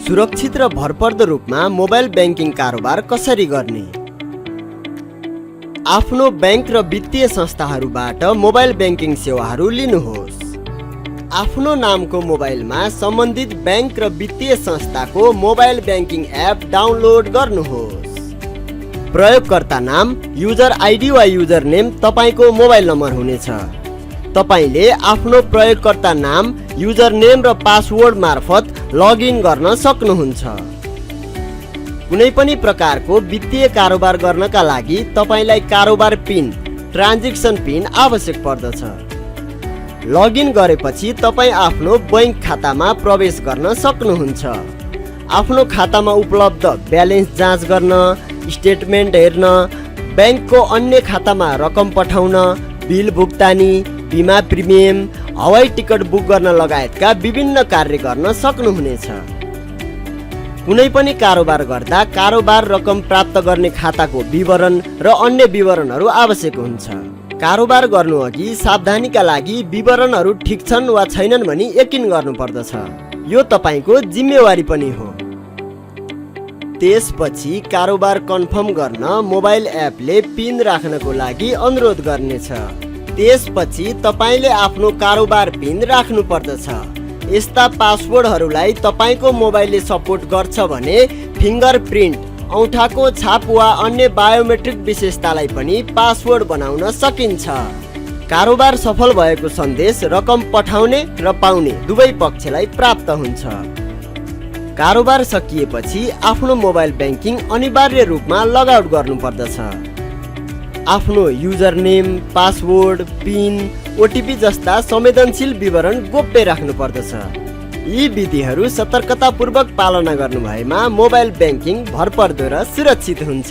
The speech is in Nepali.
सुरक्षित र भरपर्दो रूपमा मोबाइल ब्याङ्किङ कारोबार कसरी गर्ने? आफ्नो बैंक र वित्तीय संस्थाहरूबाट मोबाइल ब्याङ्किङ सेवाहरू लिनुहोस्। आफ्नो नामको मोबाइलमा सम्बन्धित बैंक र वित्तीय संस्थाको मोबाइल ब्याङ्किङ एप डाउनलोड गर्नुहोस्। प्रयोगकर्ता नाम, युजर आइडी वा युजर नेम तपाईको मोबाइल नम्बर हुनेछ। तपाईले आफ्नो प्रयोगकर्ता नाम, युजर नेम र पासवर्ड मार्फत लगइन गर्न सक्नुहुन्छ। कुनै पनि प्रकारको वित्तीय कारोबार गर्नका लागि तपाईलाई कारोबार पिन, ट्रान्जेक्सन पिन आवश्यक पर्दछ। लगइन गरेपछि तपाई आफ्नो बैंक खातामा प्रवेश गर्न सक्नुहुन्छ। आफ्नो खातामा उपलब्ध ब्यालेन्स जाँच गर्न, स्टेटमेन्ट हेर्न, बैंकको अन्य खातामा रकम पठाउन, बिल भुक्तानी, बिमा प्रिमियम, हवाई टिकट बुक गर्न लगायतका विभिन्न कार्य गर्न सक्नुहुनेछ। कुनै पनि कारोबार गर्दा कारोबार रकम प्राप्त गर्ने खाताको विवरण र अन्य विवरणहरू आवश्यक हुन्छ। कारोबार गर्नु अघि सावधानीका लागि विवरणहरू ठिक छन् वा छैनन् भनी यकिन गर्नुपर्दछ। यो तपाईको जिम्मेवारी पनि हो। त्यसपछि कारोबार कन्फर्म गर्न मोबाइल एपले पिन राख्नको लागि अनुरोध गर्नेछ। त्यसपछि तपाईले आफ्नो कारोबार पिन राख्नु पर्दछ। यस्ता पासवर्डहरूलाई तपाईको मोबाइलले सपोर्ट गर्छ भने फिङ्गरप्रिन्ट, औँठाको छाप वा अन्य बायोमेट्रिक विशेषतालाई पनि पासवर्ड बनाउन सकिन्छ। कारोबार सफल भएको सन्देश रकम पठाउने र पाउने दुवै पक्षलाई प्राप्त हुन्छ। कारोबार सकिएपछि आफ्नो मोबाइल ब्याङ्किङ अनिवार्य रूपमा लगआउट गर्नुपर्दछ। आफ्नो user name, password, pin, OTP जस्ता संवेदनशील विवरण गोप्य राख्नुपर्दछ। यी विधिहरू सतर्कतापूर्वक पालना गर्नुभएमा मोबाइल ब्याङ्किङ भरपर्दो र सुरक्षित हुन्छ।